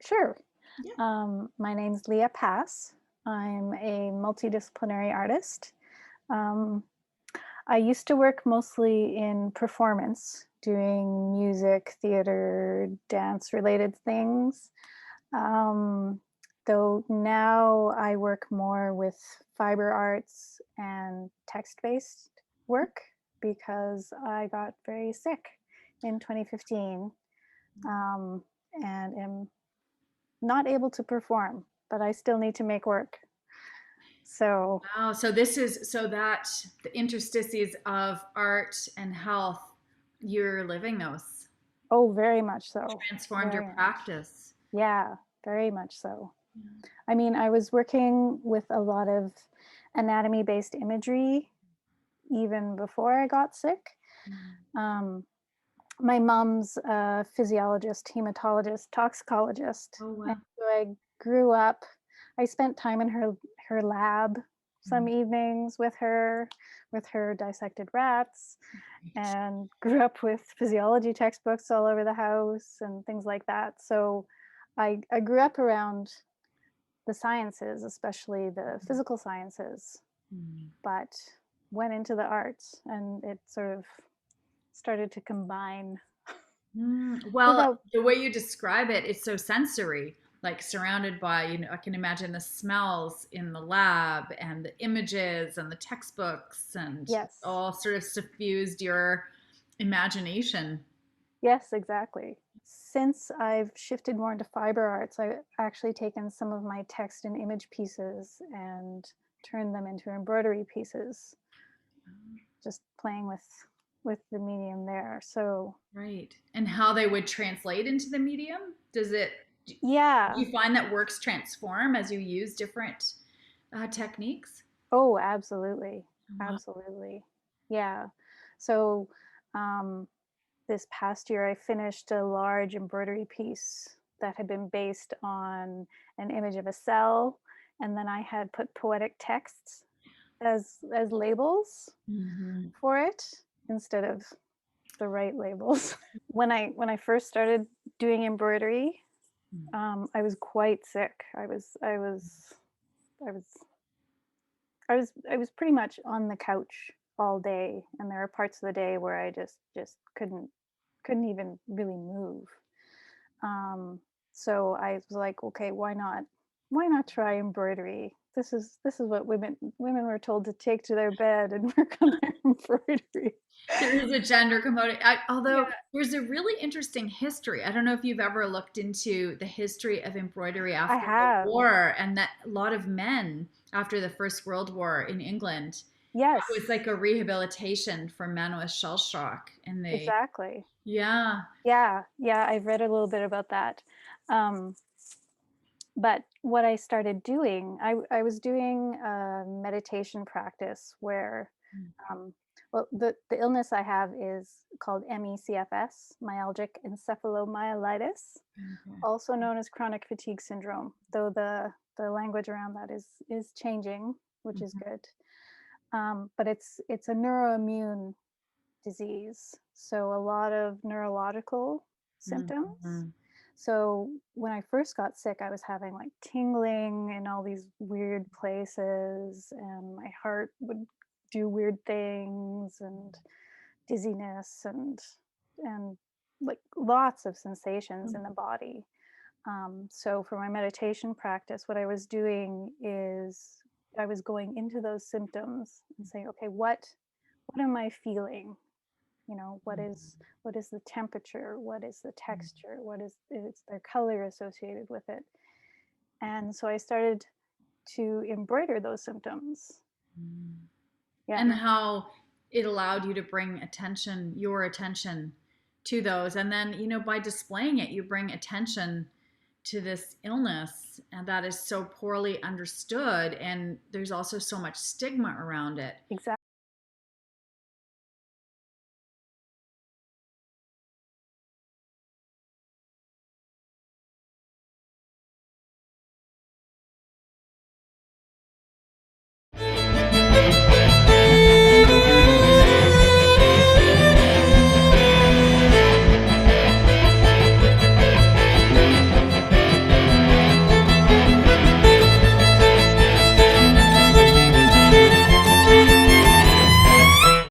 Sure. Yeah. My name's Lia Pas. I'm a multidisciplinary artist. Um, I used to work mostly in performance, doing music, theater, dance related things. Um, though now I work more with fiber arts and text based work because I got very sick in 2015 um, and am not able to perform, but I still need to make work. So, Wow. So this is so that the interstices of art and health, you're living those, oh, very much so. transformed your Very much. practice. Yeah, very much so. Yeah. I mean, I was working with a lot of anatomy based imagery even before I got sick. Mm. Um, my mom's a physiologist, hematologist, toxicologist. Oh And wow. so I grew up, I spent time in her lab some Mm. evenings with her dissected rats, Great. and grew up with physiology textbooks all over the house and things like that. So I grew up around the sciences, especially the physical sciences, Mm. but went into the arts and it sort of started to combine Well, without, the way you describe it, it's so sensory, like surrounded by, I can imagine the smells in the lab and the images and the textbooks, and it's yes, all sort of suffused your imagination. yes, exactly. Since I've shifted more into fiber arts, I've actually taken some of my text and image pieces and turned them into embroidery pieces, just playing with the medium there. So Right. And how they would translate into the medium? Do yeah. you find that works transform as you use different techniques? Oh, absolutely. Wow. Absolutely. Yeah. So um, this past year, I finished a large embroidery piece that had been based on an image of a cell, and then I had put poetic texts as labels Hmm. for it instead of the right labels. When I first started doing embroidery, I was quite sick. I was I was pretty much on the couch all day, and there were parts of the day where I just couldn't even really move. Um, so I was like, okay, why not try embroidery? This is what women were told to take to their bed and work on their embroidery. There is a gender component, although Yeah, there's a really interesting history. I don't know if you've ever looked into the history of embroidery I after the have. war, and that a lot of men after the First World War in England, it was Yes, like a rehabilitation for men with shell shock. exactly. Yeah. Yeah, yeah, I've read a little bit about that. Um, but what I started doing, I was doing a meditation practice where, um, well, the illness I have is called MECFS, myalgic encephalomyelitis, Okay. also known as chronic fatigue syndrome. Though the language around that is changing, which is Mhm. good. But it's a neuroimmune disease, so a lot of neurological symptoms. Mhm. So when I first got sick, I was having like tingling in all these weird places, and my heart would do weird things, and dizziness, and like lots of sensations in the body. So for my meditation practice, what I was doing is I was going into those symptoms and saying, okay, what am I feeling? What is the temperature, what is the texture, what is their color associated with it. And so I started to embroider those symptoms. Mhm. Yeah. And how it allowed you to bring your attention to those. And then, by displaying it, you bring attention to this illness and that is so poorly understood. And there's also so much stigma around it. Exactly.